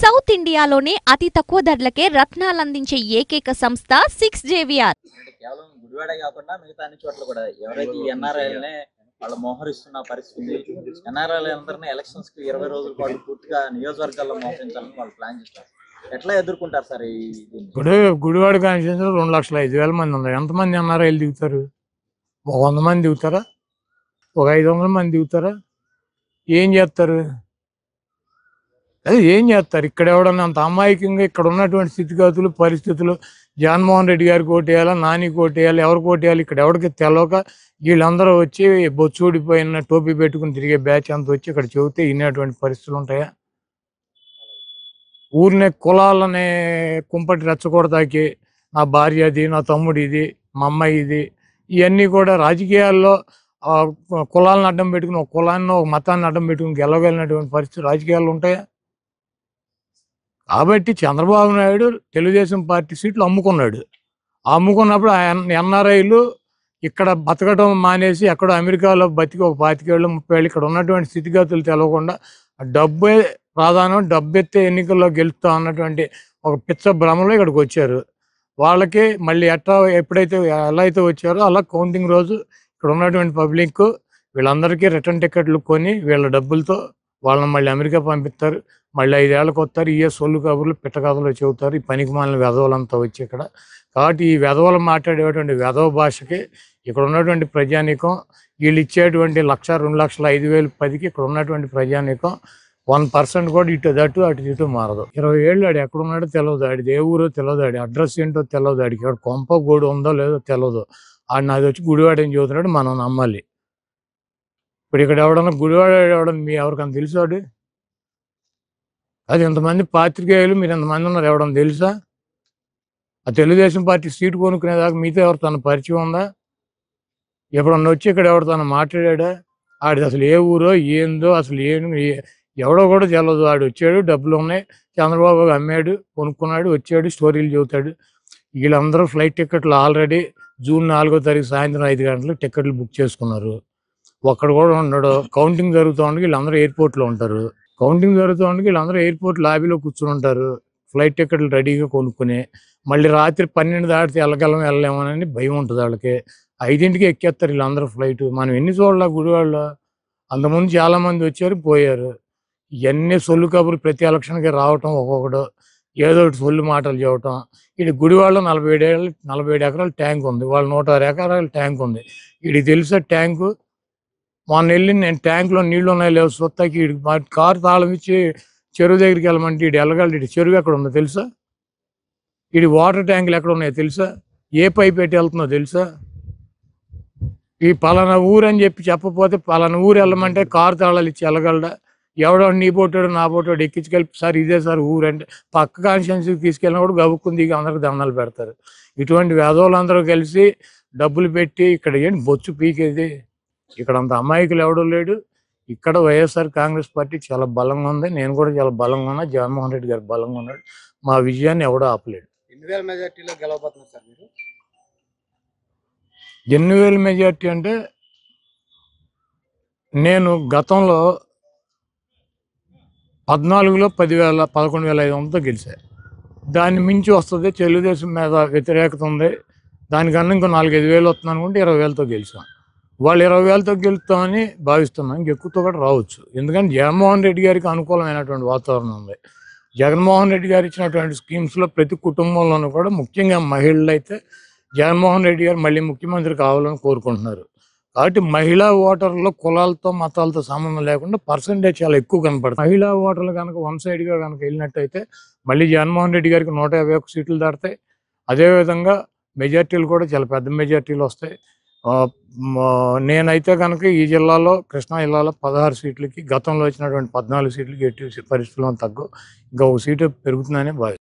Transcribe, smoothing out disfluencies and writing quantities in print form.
South ఇండియాలోనే అతి తక్కువ ధరలకే రత్నాలందించే ఏకైక సంస్థ 6JVR. కేవలం గుడివాడ కాకుండా మిగతా అన్ని చోట్ల కూడా ఎవరైతే ఈ ఎన్ఆర్ఐలనే వాళ్ళు మోహరిస్తున్న పరిస్థితి. ఎన్ఆర్ఐలు అందరినీ ఎలక్షన్స్ కి 20 రోజుల పాటు పూర్తిగా నియోజకవర్గాల్లో మోహరించాలని వాళ్ళు ప్లాన్ చేస్తారు. ఎట్లా ఎదుర్కొంటారు సార్ ఇప్పుడు గుడివాడ కాన్స్టిట్యూన్సీలో 2,05,000 మంది ఉన్నారు. ఎంతమంది ఎన్ఆర్ఐలు దిగుతారు? 100 మంది దిగుతారా? 500 మంది దిగుతారా? ఏం చేస్తారు? అది ఏం చేస్తారు? ఇక్కడ ఎవడన్నా అంత అమాయకంగా ఇక్కడ ఉన్నటువంటి స్థితిగతులు పరిస్థితులు జగన్మోహన్ రెడ్డి గారికి ఓటేయాలా, నానికి ఓటేయాలి, ఎవరికి ఓటేయాలి ఇక్కడ ఎవరికి తెలవక వీళ్ళందరూ వచ్చి బొచ్చూడిపోయిన టోపీ పెట్టుకుని తిరిగే బ్యాచ్ అంత వచ్చి ఇక్కడ చెబితే వినేటువంటి పరిస్థితులు ఉంటాయా? ఊరినే కులాలనే కుంపటి రెచ్చగొడతాకి నా భార్య అది, నా తమ్ముడు ఇది, మా అమ్మాయి ఇది, ఇవన్నీ కూడా రాజకీయాల్లో కులాలను అడ్డం పెట్టుకుని ఒక కులాన్ని ఒక మతాన్ని అడ్డం పెట్టుకుని గెలవగలిగినటువంటి పరిస్థితి రాజకీయాలు ఉంటాయా? కాబట్టి చంద్రబాబు నాయుడు తెలుగుదేశం పార్టీ సీట్లు అమ్ముకున్నాడు. అమ్ముకున్నప్పుడు ఎన్ఆర్ఐలు ఇక్కడ బతకడం మానేసి ఎక్కడో అమెరికాలో బతికి ఒక 25 ఏళ్ళు 30 ఏళ్ళు ఇక్కడ ఉన్నటువంటి స్థితిగతులు తెలవకుండా డబ్బే ప్రాధాన్యం, డబ్బెత్తే ఎన్నికల్లో గెలుస్తా అన్నటువంటి ఒక పిచ్చ భ్రమలో ఇక్కడికి వచ్చారు. వాళ్ళకి మళ్ళీ ఎప్పుడైతే ఎలా అయితే వచ్చారో అలా కౌంటింగ్ రోజు ఇక్కడ ఉన్నటువంటి పబ్లిక్ వీళ్ళందరికీ రిటర్న్ టికెట్లు కొని వీళ్ళ డబ్బులతో వాళ్ళని మళ్ళీ అమెరికా పంపిస్తారు. మళ్ళీ 5 ఏళ్ళకి వస్తారు. ఏ సొల్లు కబుర్లు పిట్ట కథలు చెబుతారు ఈ పనికి మాలిన వెధవలంతా వచ్చి ఇక్కడ. కాబట్టి ఈ వెధవలు మాట్లాడేటువంటి వెధవ భాషకి ఇక్కడ ఉన్నటువంటి ప్రజానీకం వీళ్ళు ఇచ్చేటువంటి 1,00,000, 2,00,000, 5,000, 10కి ఇక్కడ ఉన్నటువంటి ప్రజానీకం 1% కూడా ఇటు అటు ఇటు మారదు. 20 ఏళ్ళు ఆడు ఎక్కడున్నాడో తెలియదు, ఆడిది ఏ ఊరో తెలియదు, ఆడి అడ్రస్ ఏంటో తెలియదు, ఆడికి ఇక్కడ కొంప గోడు ఉందో లేదో తెలియదు. ఆడు నాది వచ్చి గుడివాడ అని చదువుతున్నాడు, మనం నమ్మాలి. ఇప్పుడు ఇక్కడ ఎవడన్నా గుడివాడ ఎవడన్నా ఎవరికన్నా తెలుసాడు? అది ఎంతమంది పాత్రికేయులు మీరు ఎంతమంది ఉన్నారు ఎవడన్నా తెలుసా? ఆ తెలుగుదేశం పార్టీ సీటు కొనుక్కునేదాకా మీతో ఎవరు తన పరిచయం ఉందా? ఎప్పుడన్నా వచ్చి ఇక్కడ ఎవరు తను మాట్లాడా? ఆడిది అసలు ఏ ఊరో ఏందో అసలు ఎవడో కూడా తెలియదు. ఆడు వచ్చాడు, డబ్బులు ఉన్నాయి, చంద్రబాబు అమ్మాడు, కొనుక్కున్నాడు, వచ్చాడు, స్టోరీలు చెబుతాడు. వీళ్ళందరూ ఫ్లైట్ టికెట్లు ఆల్రెడీ జూన్ 4వ తారీఖు సాయంత్రం 5 గంటలకు టికెట్లు బుక్ చేసుకున్నారు. ఒక్కడు కూడా ఉండడు. కౌంటింగ్ జరుగుతూ ఉండగా వీళ్ళందరూ ఎయిర్పోర్ట్లో ఉంటారు. కౌంటింగ్ జరుగుతూ ఉండగా వీళ్ళందరూ ఎయిర్పోర్ట్ లాబీలో కూర్చుని ఉంటారు ఫ్లైట్ టికెట్లు రెడీగా కొనుక్కుని. మళ్ళీ రాత్రి 12 దాటితే వెళ్ళలేమోనని భయం ఉంటుంది వాళ్ళకి. 5ంటికి ఎక్కేస్తారు వీళ్ళందరూ ఫ్లైట్. మనం ఎన్ని చూడాల గుడివాడలో? అంతకుముందు చాలామంది వచ్చారు, పోయారు. ఇవన్నీ సొల్లు కబుర్లు ప్రతి ఎలక్షన్కి రావటం, ఒక్కొక్కడు ఏదో ఒకటి సొల్లు మాటలు చెప్పటం. ఇది గుడివాడలో 47 ఎకరాల ట్యాంక్ ఉంది, వాళ్ళు 106 ఎకరాల ట్యాంక్ ఉంది. వీడికి తెలుసా ట్యాంకు? మొన్న వెళ్ళి నేను ట్యాంకులో నీళ్లు ఉన్నాయో లేవు సొత్తకి కారు తాళం ఇచ్చి చెరువు దగ్గరికి వెళ్ళమంటే వీడు వెళ్ళగలడు. ఇటు చెరువు ఎక్కడ ఉందో తెలుసా? వీడి వాటర్ ట్యాంకులు ఎక్కడ ఉన్నాయో తెలుసా? ఏ పైప్ పెట్టి వెళ్తుందో తెలుసా? ఈ పలానా ఊరు అని చెప్పకపోతే పలానా ఊరు వెళ్ళమంటే కారు తాళాలు ఇచ్చి వెళ్ళగలడా? ఎవడో నీ పోటాడు నా పోటాడు ఎక్కించుకెళ్ళి సార్ ఇదే సార్ ఊరు అంటే పక్క కాన్స్టిట్యున్సీకి తీసుకెళ్ళినా కూడా గబుక్కుని దిగి అందరికి దండాలు పెడతారు. ఇటువంటి వేదవులందరూ కలిసి డబ్బులు పెట్టి ఇక్కడ ఏంటి బొచ్చు పీకేది? ఇక్కడ అంత అమాయకులు ఎవడో లేడు. ఇక్కడ వైఎస్ఆర్ కాంగ్రెస్ పార్టీ చాలా బలంగా ఉంది. నేను కూడా చాలా బలంగా ఉన్నా, జగన్మోహన్ రెడ్డి గారు బలంగా ఉన్నాడు. మా విజయాన్ని ఎవడో ఆపలేడు. 8,000 మెజార్టీలో గెలవబోతున్నారు సార్ మీరు? 8,000 మెజార్టీ అంటే నేను గతంలో 14లో 11,500తో గెలిచాను. దాన్ని మించి వస్తుంది. తెలుగుదేశం మీద వ్యతిరేకత ఉంది, దానికన్నా ఇంకో 4-5 వస్తుంది అనుకుంటే 20,000తో గెలిచాం. వాళ్ళు 20,000తో గెలుస్తామని భావిస్తున్నాం. ఇంకెక్కువతో కూడా రావచ్చు. ఎందుకంటే జగన్మోహన్ రెడ్డి గారికి అనుకూలమైనటువంటి వాతావరణం ఉంది. జగన్మోహన్ రెడ్డి గారు ఇచ్చినటువంటి స్కీమ్స్లో ప్రతి కుటుంబంలోనూ కూడా ముఖ్యంగా మహిళలు అయితే జగన్మోహన్ రెడ్డి గారు మళ్ళీ ముఖ్యమంత్రి కావాలని కోరుకుంటున్నారు. కాబట్టి మహిళా ఓటర్లలో కులాలతో మతాలతో సంబంధం లేకుండా పర్సంటేజ్ చాలా ఎక్కువ కనపడుతుంది. మహిళా ఓటర్లు కనుక వన్ సైడ్గా కనుక వెళ్ళినట్టయితే మళ్ళీ జగన్మోహన్ రెడ్డి గారికి 151 సీట్లు దాటుతాయి. అదేవిధంగా మెజార్టీలు కూడా చాలా పెద్ద మెజార్టీలు వస్తాయి. నేనైతే కనుక ఈ జిల్లాలో కృష్ణా జిల్లాలో 16 సీట్లకి గతంలో వచ్చినటువంటి 14 సీట్లకి ఎట్టి పరిస్థితుల్లో తగ్గు ఇంకా 1 సీటు పెరుగుతుందని భావిస్తాను.